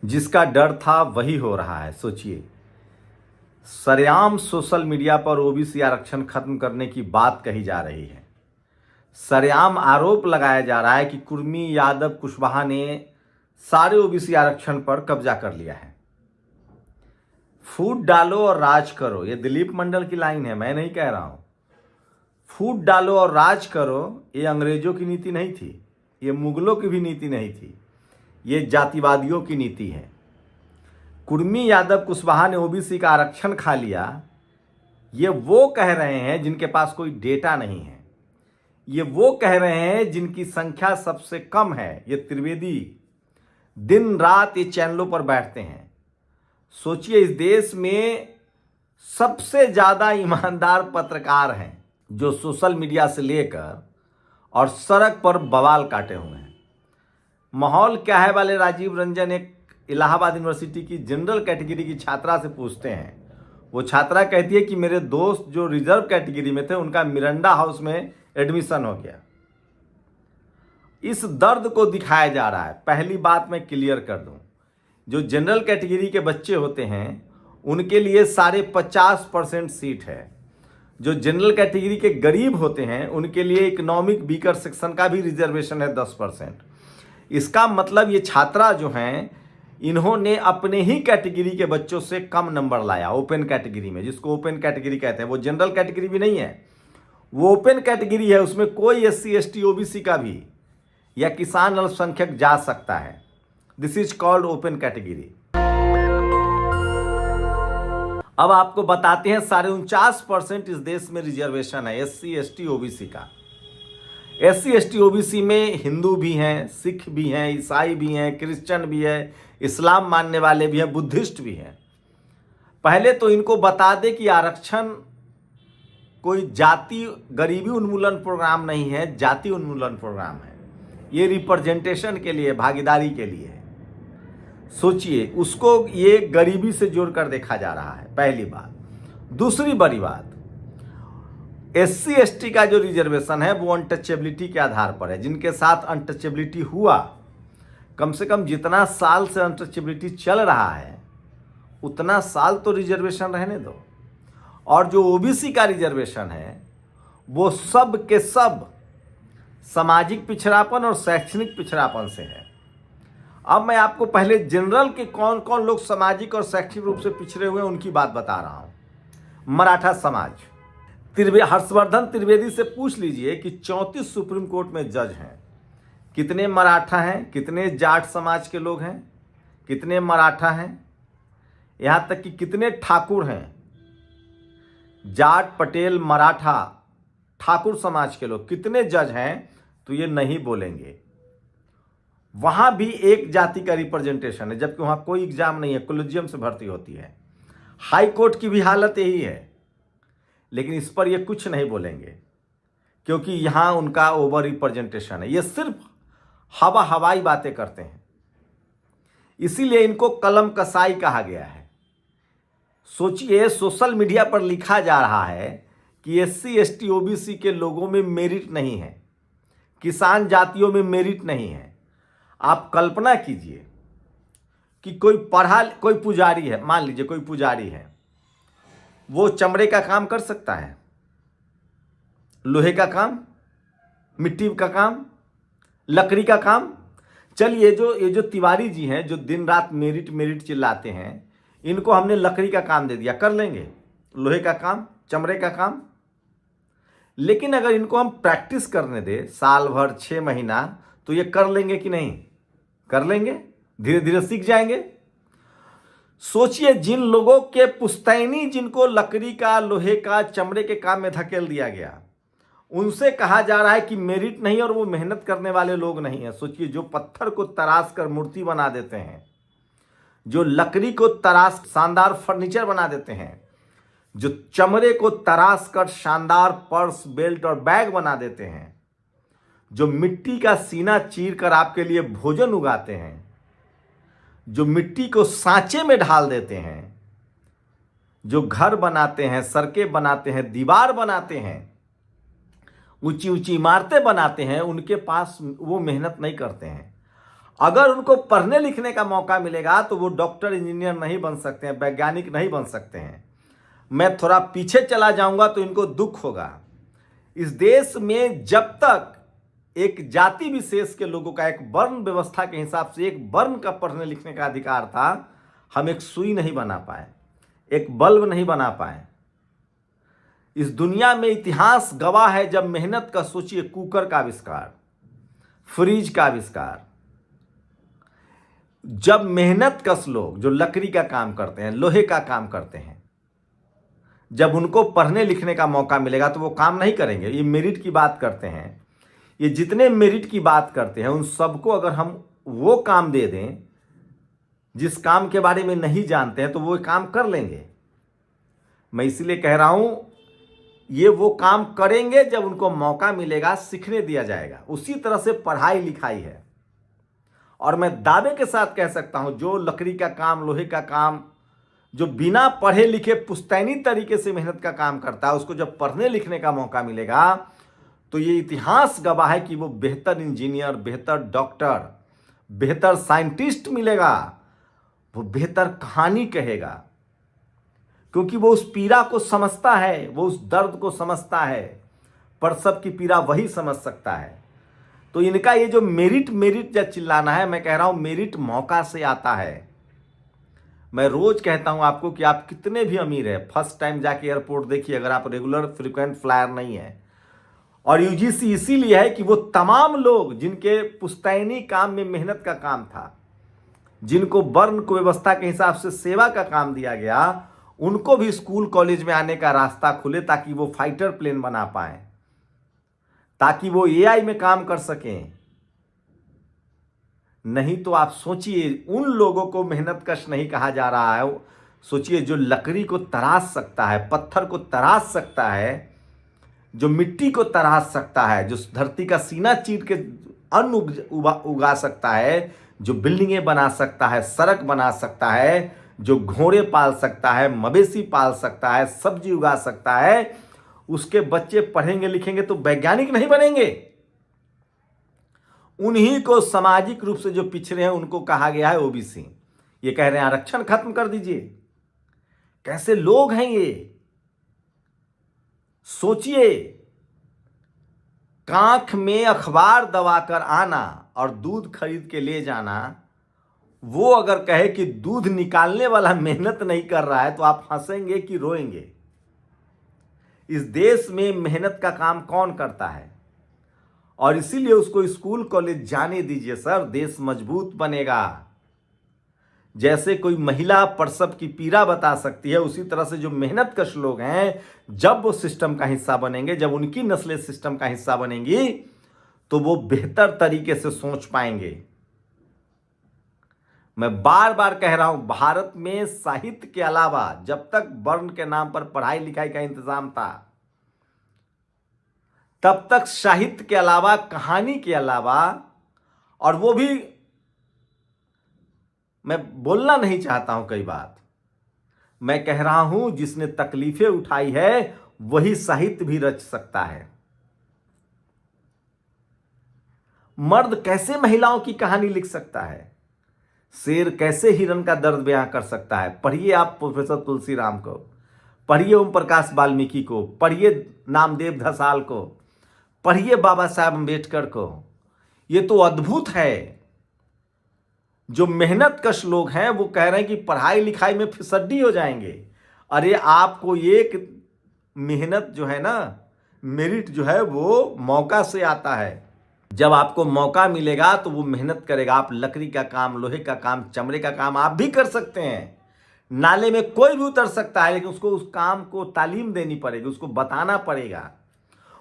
जिसका डर था वही हो रहा है। सोचिए, सरेआम सोशल मीडिया पर ओबीसी आरक्षण खत्म करने की बात कही जा रही है। सरेआम आरोप लगाया जा रहा है कि कुर्मी, यादव, कुशवाहा ने सारे ओबीसी आरक्षण पर कब्जा कर लिया है। फूट डालो और राज करो, ये दिलीप मंडल की लाइन है, मैं नहीं कह रहा हूं। फूट डालो और राज करो, ये अंग्रेजों की नीति नहीं थी, ये मुगलों की भी नीति नहीं थी, ये जातिवादियों की नीति है। कुर्मी, यादव, कुशवाहा ने ओबीसी का आरक्षण खा लिया, ये वो कह रहे हैं जिनके पास कोई डेटा नहीं है, ये वो कह रहे हैं जिनकी संख्या सबसे कम है। ये त्रिवेदी दिन रात ये चैनलों पर बैठते हैं। सोचिए, इस देश में सबसे ज्यादा ईमानदार पत्रकार हैं जो सोशल मीडिया से लेकर और सड़क पर बवाल काटे हुए हैं। माहौल क्या है वाले राजीव रंजन एक इलाहाबाद यूनिवर्सिटी की जनरल कैटेगरी की छात्रा से पूछते हैं। वो छात्रा कहती है कि मेरे दोस्त जो रिजर्व कैटेगरी में थे उनका मिरांडा हाउस में एडमिशन हो गया। इस दर्द को दिखाया जा रहा है। पहली बात मैं क्लियर कर दूं, जो जनरल कैटेगरी के बच्चे होते हैं उनके लिए 50% सीट है। जो जनरल कैटेगरी के गरीब होते हैं उनके लिए इकोनॉमिक वीकर सेक्शन का भी रिजर्वेशन है 10%। इसका मतलब ये छात्रा जो हैं इन्होंने अपने ही कैटेगरी के बच्चों से कम नंबर लाया ओपन कैटेगरी में, जिसको ओपन कैटेगरी कहते हैं। वो जनरल कैटेगरी भी नहीं है, वो ओपन कैटेगरी है। उसमें कोई SC ST OBC का भी या किसान अल्पसंख्यक जा सकता है। This is called open category. अब आपको बताते हैं 49.5% इस देश में रिजर्वेशन है SC ST OBC का। SC ST OBC में हिंदू भी हैं, सिख भी हैं, ईसाई भी हैं, क्रिश्चियन भी है, इस्लाम मानने वाले भी हैं, बुद्धिस्ट भी हैं। पहले तो इनको बता दे कि आरक्षण कोई जाति गरीबी उन्मूलन प्रोग्राम नहीं है, जाति उन्मूलन प्रोग्राम है। ये रिप्रेजेंटेशन के लिए, भागीदारी के लिए है। सोचिए, उसको ये गरीबी से जोड़कर देखा जा रहा है, पहली बात। दूसरी बड़ी बात, SC ST का जो रिजर्वेशन है वो अनटचेबिलिटी के आधार पर है। जिनके साथ अनटचेबिलिटी हुआ, कम से कम जितना साल से अनटचेबिलिटी चल रहा है उतना साल तो रिजर्वेशन रहने दो। और जो OBC का रिजर्वेशन है वो सब के सब सामाजिक पिछड़ापन और शैक्षणिक पिछड़ापन से है। अब मैं आपको पहले जनरल के कौन कौन लोग सामाजिक और शैक्षणिक रूप से पिछड़े हुए हैं उनकी बात बता रहा हूं। मराठा समाज, हर्षवर्धन त्रिवेदी से पूछ लीजिए कि 34 सुप्रीम कोर्ट में जज हैं, कितने मराठा हैं, कितने जाट समाज के लोग हैं, कितने मराठा हैं, यहां तक कि कितने ठाकुर हैं। जाट, पटेल, मराठा, ठाकुर समाज के लोग कितने जज हैं, तो ये नहीं बोलेंगे। वहां भी एक जाति का रिप्रेजेंटेशन है, जबकि वहां कोई एग्जाम नहीं है, कॉलेजियम से भर्ती होती है। हाई कोर्ट की भी हालत यही है, लेकिन इस पर ये कुछ नहीं बोलेंगे क्योंकि यहां उनका ओवर रिप्रेजेंटेशन है। ये सिर्फ हवाई बातें करते हैं, इसीलिए इनको कलम कसाई कहा गया है। सोचिए, सोशल मीडिया पर लिखा जा रहा है कि SC ST OBC के लोगों में मेरिट नहीं है, किसान जातियों में मेरिट नहीं है। आप कल्पना कीजिए कि कोई पुजारी है, मान लीजिए कोई पुजारी है, वो चमड़े का काम कर सकता है, लोहे का काम, मिट्टी का काम, लकड़ी का काम। चलिए, ये जो तिवारी जी हैं जो दिन रात मेरिट मेरिट चिल्लाते हैं, इनको हमने लकड़ी का काम दे दिया, कर लेंगे लोहे का काम, चमड़े का काम। लेकिन अगर इनको हम प्रैक्टिस करने दें साल भर, 6 महीना, तो ये कर लेंगे कि नहीं? कर लेंगे, धीरे धीरे सीख जाएंगे। सोचिए, जिन लोगों के पुश्तैनी जिनको लकड़ी का, लोहे का, चमड़े के काम में धकेल दिया गया, उनसे कहा जा रहा है कि मेरिट नहीं और वो मेहनत करने वाले लोग नहीं है। सोचिए, जो पत्थर को तराश कर मूर्ति बना देते हैं, जो लकड़ी को तराश शानदार फर्नीचर बना देते हैं, जो चमड़े को तराश कर शानदार पर्स, बेल्ट और बैग बना देते हैं, जो मिट्टी का सीना चीर कर आपके लिए भोजन उगाते हैं, जो मिट्टी को सांचे में ढाल देते हैं, जो घर बनाते हैं, सड़कें बनाते हैं, दीवार बनाते हैं, ऊंची ऊंची इमारतें बनाते हैं, उनके पास वो मेहनत नहीं करते हैं। अगर उनको पढ़ने लिखने का मौका मिलेगा तो वो डॉक्टर इंजीनियर नहीं बन सकते हैं, वैज्ञानिक नहीं बन सकते हैं। मैं थोड़ा पीछे चला जाऊंगा तो इनको दुख होगा। इस देश में जब तक एक जाति विशेष के लोगों का, एक वर्ण व्यवस्था के हिसाब से एक वर्ण का पढ़ने लिखने का अधिकार था, हम एक सुई नहीं बना पाए, एक बल्ब नहीं बना पाए। इस दुनिया में इतिहास गवाह है, जब मेहनत का, सोचिए, कुकर का आविष्कार, फ्रिज का आविष्कार, जब मेहनत कश लोग जो लकड़ी का काम करते हैं, लोहे का काम करते हैं, जब उनको पढ़ने लिखने का मौका मिलेगा तो वो काम नहीं करेंगे। ये मेरिट की बात करते हैं, ये जितने मेरिट की बात करते हैं उन सबको अगर हम वो काम दे दें जिस काम के बारे में नहीं जानते हैं तो वो काम कर लेंगे। मैं इसीलिए कह रहा हूं, ये वो काम करेंगे जब उनको मौका मिलेगा, सीखने दिया जाएगा। उसी तरह से पढ़ाई लिखाई है। और मैं दावे के साथ कह सकता हूं, जो लकड़ी का काम, लोहे का काम, जो बिना पढ़े लिखे पुश्तैनी तरीके से मेहनत का काम करता है, उसको जब पढ़ने लिखने का मौका मिलेगा तो ये इतिहास गवाह है कि वो बेहतर इंजीनियर, बेहतर डॉक्टर, बेहतर साइंटिस्ट मिलेगा, वो बेहतर कहानी कहेगा, क्योंकि वो उस पीड़ा को समझता है, वो उस दर्द को समझता है। प्रसव की पीड़ा वही समझ सकता है। तो इनका ये जो मेरिट मेरिट जब चिल्लाना है, मैं कह रहा हूं मेरिट मौका से आता है। मैं रोज कहता हूं आपको कि आप कितने भी अमीर हैं, फर्स्ट टाइम जाके एयरपोर्ट देखिए, अगर आप रेगुलर फ्रीक्वेंट फ्लायर नहीं है। और यूजीसी इसीलिए है कि वो तमाम लोग जिनके पुश्तैनी काम में मेहनत का काम था, जिनको वर्ण को व्यवस्था के हिसाब से सेवा का काम दिया गया, उनको भी स्कूल कॉलेज में आने का रास्ता खुले, ताकि वो फाइटर प्लेन बना पाए, ताकि वो एआई में काम कर सकें। नहीं तो आप सोचिए, उन लोगों को मेहनत कश नहीं कहा जा रहा है। सोचिए, जो लकड़ी को तराश सकता है, पत्थर को तराश सकता है, जो मिट्टी को तराश सकता है, जो धरती का सीना चीर के अन्न उगा सकता है, जो बिल्डिंगें बना सकता है, सड़क बना सकता है, जो घोड़े पाल सकता है, मवेशी पाल सकता है, सब्जी उगा सकता है, उसके बच्चे पढ़ेंगे लिखेंगे तो वैज्ञानिक नहीं बनेंगे। उन्हीं को सामाजिक रूप से जो पिछड़े हैं उनको कहा गया है ओबीसी। ये कह रहे हैं आरक्षण खत्म कर दीजिए। कैसे लोग हैं ये? सोचिए, कांख में अखबार दबाकर आना और दूध खरीद के ले जाना, वो अगर कहे कि दूध निकालने वाला मेहनत नहीं कर रहा है तो आप हंसेंगे कि रोएंगे। इस देश में मेहनत का काम कौन करता है? और इसीलिए उसको स्कूल कॉलेज जाने दीजिए सर, देश मजबूत बनेगा। जैसे कोई महिला प्रसव की पीड़ा बता सकती है, उसी तरह से जो मेहनत कश लोग हैं, जब वो सिस्टम का हिस्सा बनेंगे, जब उनकी नस्लें सिस्टम का हिस्सा बनेंगी, तो वो बेहतर तरीके से सोच पाएंगे। मैं बार बार कह रहा हूं, भारत में साहित्य के अलावा जब तक वर्ण के नाम पर पढ़ाई लिखाई का इंतजाम था, तब तक साहित्य के अलावा, कहानी के अलावा, और वो भी मैं बोलना नहीं चाहता हूं कई बात, मैं कह रहा हूं जिसने तकलीफें उठाई है वही साहित्य भी रच सकता है। मर्द कैसे महिलाओं की कहानी लिख सकता है? शेर कैसे हिरण का दर्द बयां कर सकता है? पढ़िए आप प्रोफेसर तुलसीराम को, पढ़िए ओम प्रकाश वाल्मीकि को, पढ़िए नामदेव धसाल को, पढ़िए बाबा साहब अम्बेडकर को। ये तो अद्भुत है। जो मेहनत कश लोग हैं वो कह रहे हैं कि पढ़ाई लिखाई में फिसड्डी हो जाएंगे। अरे आपको एक मेहनत जो है ना, मेरिट जो है वो मौका से आता है। जब आपको मौका मिलेगा तो वो मेहनत करेगा। आप लकड़ी का काम, लोहे का काम, चमड़े का काम आप भी कर सकते हैं। नाले में कोई भी उतर सकता है, लेकिन उसको उस काम को तालीम देनी पड़ेगी, उसको बताना पड़ेगा।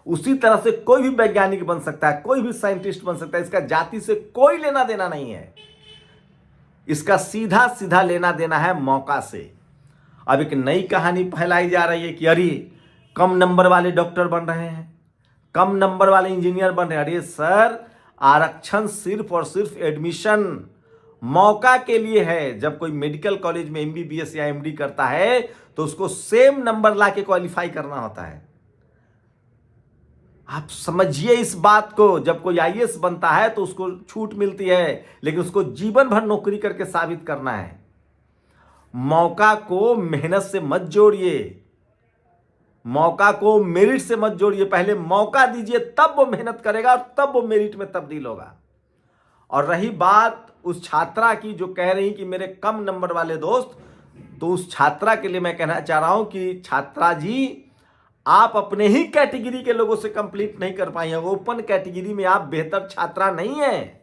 उसी तरह से कोई भी वैज्ञानिक बन सकता है, कोई भी साइंटिस्ट बन सकता है। इसका जाति से कोई लेना देना नहीं है, इसका सीधा सीधा लेना देना है मौका से। अब एक नई कहानी फैलाई जा रही है कि अरे कम नंबर वाले डॉक्टर बन रहे हैं, कम नंबर वाले इंजीनियर बन रहे हैं। अरे सर, आरक्षण सिर्फ और सिर्फ एडमिशन मौका के लिए है। जब कोई मेडिकल कॉलेज में एमबीबीएस या एमडी करता है तो उसको सेम नंबर ला के क्वालिफाई करना होता है। आप समझिए इस बात को, जब कोई आईएएस बनता है तो उसको छूट मिलती है, लेकिन उसको जीवन भर नौकरी करके साबित करना है। मौका को मेहनत से मत जोड़िए, मौका को मेरिट से मत जोड़िए। पहले मौका दीजिए, तब वो मेहनत करेगा और तब वो मेरिट में तब्दील होगा। और रही बात उस छात्रा की जो कह रही कि मेरे कम नंबर वाले दोस्त, तो उस छात्रा के लिए मैं कहना चाह रहा हूं कि छात्रा जी, आप अपने ही कैटेगरी के लोगों से कंप्लीट नहीं कर पाई हैं। ओपन कैटेगरी में आप बेहतर छात्रा नहीं हैं।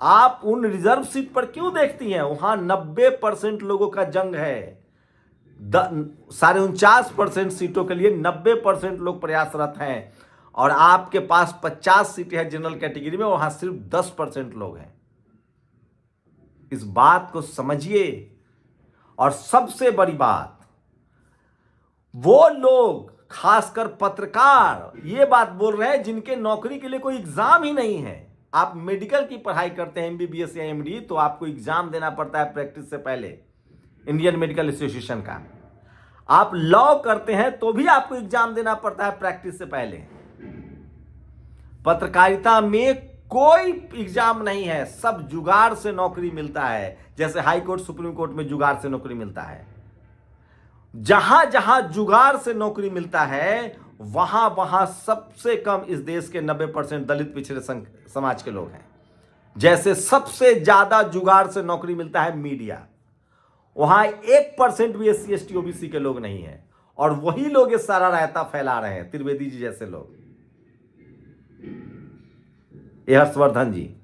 आप उन रिजर्व सीट पर क्यों देखती हैं? वहां 90% लोगों का जंग है। 49.5% सीटों के लिए 90% लोग प्रयासरत हैं, और आपके पास 50 सीटें हैं जनरल कैटेगरी में, वहां सिर्फ 10% लोग हैं। इस बात को समझिए। और सबसे बड़ी बात, वो लोग खासकर पत्रकार ये बात बोल रहे हैं जिनके नौकरी के लिए कोई एग्जाम ही नहीं है। आप मेडिकल की पढ़ाई करते हैं, एमबीबीएस या एमडी, तो आपको एग्जाम देना पड़ता है प्रैक्टिस से पहले, इंडियन मेडिकल एसोसिएशन का। आप लॉ करते हैं तो भी आपको एग्जाम देना पड़ता है प्रैक्टिस से पहले। पत्रकारिता में कोई एग्जाम नहीं है, सब जुगाड़ से नौकरी मिलता है। जैसे हाई कोर्ट, सुप्रीम कोर्ट में जुगाड़ से नौकरी मिलता है। जहां जहां जुगाड़ से नौकरी मिलता है, वहां वहां सबसे कम इस देश के 90% दलित पिछड़े समाज के लोग हैं। जैसे सबसे ज्यादा जुगाड़ से नौकरी मिलता है मीडिया, वहां 1% भी SC ST OBC के लोग नहीं है, और वही लोग ये सारा रायता फैला रहे हैं, त्रिवेदी जी जैसे लोग, ये हर्षवर्धन जी।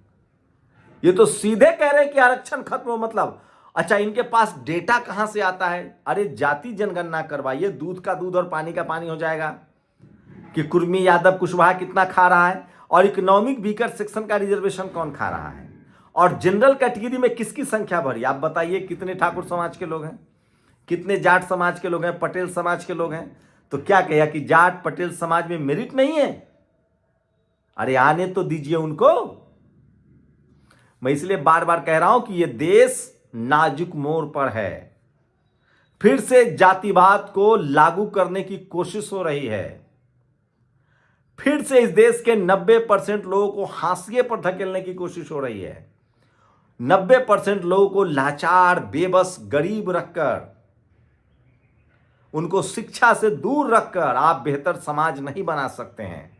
ये तो सीधे कह रहे हैं कि आरक्षण खत्म हो। मतलब अच्छा, इनके पास डेटा कहां से आता है? अरे जाति जनगणना करवाइए, दूध का दूध और पानी का पानी हो जाएगा कि कुर्मी, यादव, कुशवाहा कितना खा रहा है, और इकोनॉमिक वीकर सेक्शन का रिजर्वेशन कौन खा रहा है, और जनरल कैटेगरी में किसकी संख्या बढ़ी। आप बताइए, कितने ठाकुर समाज के लोग हैं, कितने जाट समाज के लोग हैं, पटेल समाज के लोग हैं। तो क्या कहेगा कि जाट पटेल समाज में मेरिट नहीं है? अरे आने तो दीजिए उनको। मैं इसलिए बार बार कह रहा हूं कि यह देश नाजुक मोड़ पर है। फिर से जातिवाद को लागू करने की कोशिश हो रही है। फिर से इस देश के 90% लोगों को हाशिए पर धकेलने की कोशिश हो रही है। 90% लोगों को लाचार, बेबस, गरीब रखकर, उनको शिक्षा से दूर रखकर आप बेहतर समाज नहीं बना सकते हैं।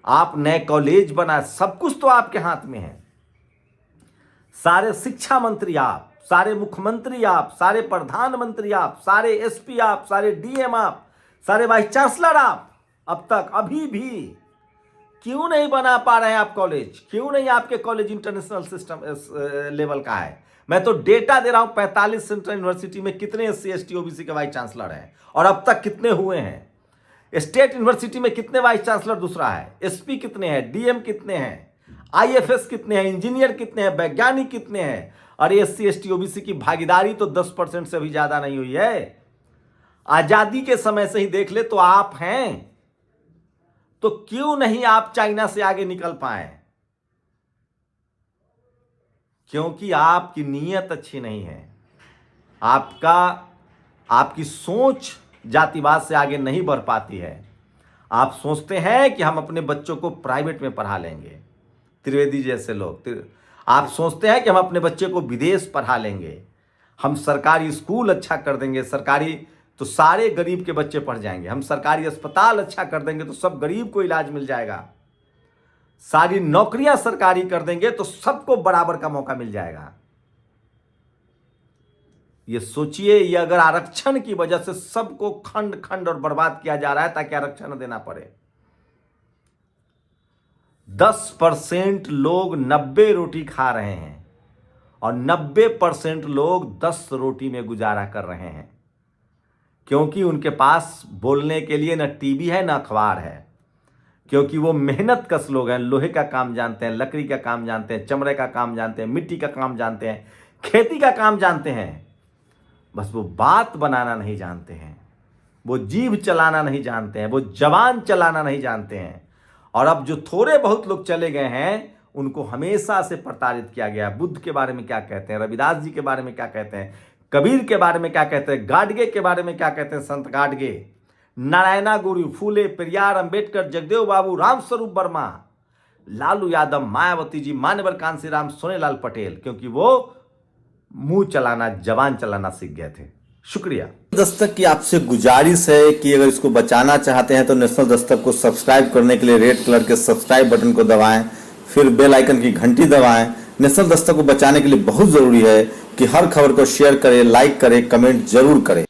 आप नए कॉलेज बना, सब कुछ तो आपके हाथ में है। सारे शिक्षा मंत्री आप, सारे मुख्यमंत्री आप, सारे प्रधानमंत्री आप, सारे एसपी आप, सारे डीएम आप, सारे वाइस चांसलर आप, अब तक अभी भी क्यों नहीं बना पा रहे हैं आप कॉलेज? क्यों नहीं आपके कॉलेज इंटरनेशनल सिस्टम लेवल का है? मैं तो डेटा दे रहा हूं, 45 सेंट्रल यूनिवर्सिटी में कितने SC ST OBC के वाइस चांसलर हैं, और अब तक कितने हुए हैं। स्टेट यूनिवर्सिटी में कितने वाइस चांसलर दूसरा है, एसपी कितने हैं, डीएम कितने हैं, IFS कितने हैं, इंजीनियर कितने हैं, वैज्ञानिक कितने हैं। और SC ST OBC की भागीदारी तो 10% से भी ज्यादा नहीं हुई है। आजादी के समय से ही देख ले तो आप हैं, तो क्यों नहीं आप चाइना से आगे निकल पाए? क्योंकि आपकी नीयत अच्छी नहीं है। आपकी सोच जातिवाद से आगे नहीं बढ़ पाती है। आप सोचते हैं कि हम अपने बच्चों को प्राइवेट में पढ़ा लेंगे, त्रिवेदी जैसे लोग। आप सोचते हैं कि हम अपने बच्चे को विदेश पढ़ा लेंगे, हम सरकारी स्कूल अच्छा कर देंगे, सरकारी तो सारे गरीब के बच्चे पढ़ जाएंगे, हम सरकारी अस्पताल अच्छा कर देंगे तो सब गरीब को इलाज मिल जाएगा, सारी नौकरियां सरकारी कर देंगे तो सबको बराबर का मौका मिल जाएगा। ये सोचिए, ये अगर आरक्षण की वजह से सबको खंड खंड और बर्बाद किया जा रहा है ताकि आरक्षण देना पड़े। 10% लोग 90 रोटी खा रहे हैं और 90% लोग 10 रोटी में गुजारा कर रहे हैं, क्योंकि उनके पास बोलने के लिए न टीवी है न अखबार है, क्योंकि वो मेहनत कश लोग हैं, लोहे का काम जानते हैं, लकड़ी का काम जानते हैं, चमड़े का काम जानते हैं, मिट्टी का काम जानते हैं, खेती का काम जानते हैं। बस वो बात बनाना नहीं जानते हैं, वो जीभ चलाना नहीं जानते हैं, वो जबान चलाना नहीं जानते हैं। और अब जो थोड़े बहुत लोग चले गए हैं उनको हमेशा से प्रताड़ित किया गया। बुद्ध के बारे में क्या कहते हैं, रविदास जी के बारे में क्या कहते हैं, कबीर के बारे में क्या कहते हैं, गाडगे के बारे में क्या कहते हैं, संत गाडगे, नारायणा गुरु, फूले, पेरियार, अंबेडकर, जगदेव बाबू, रामस्वरूप वर्मा, लालू यादव, मायावती जी, मान्यवर कांशीराम, सोनेलाल पटेल, क्योंकि वो मुंह चलाना, जबान चलाना सीख गए थे। शुक्रिया। दस्तक की आपसे गुजारिश है कि अगर इसको बचाना चाहते हैं तो नेशनल दस्तक को सब्सक्राइब करने के लिए रेड कलर के सब्सक्राइब बटन को दबाएं, फिर बेल आइकन की घंटी दबाएं। नेशनल दस्तक को बचाने के लिए बहुत जरूरी है कि हर खबर को शेयर करें, लाइक करें, कमेंट जरूर करें।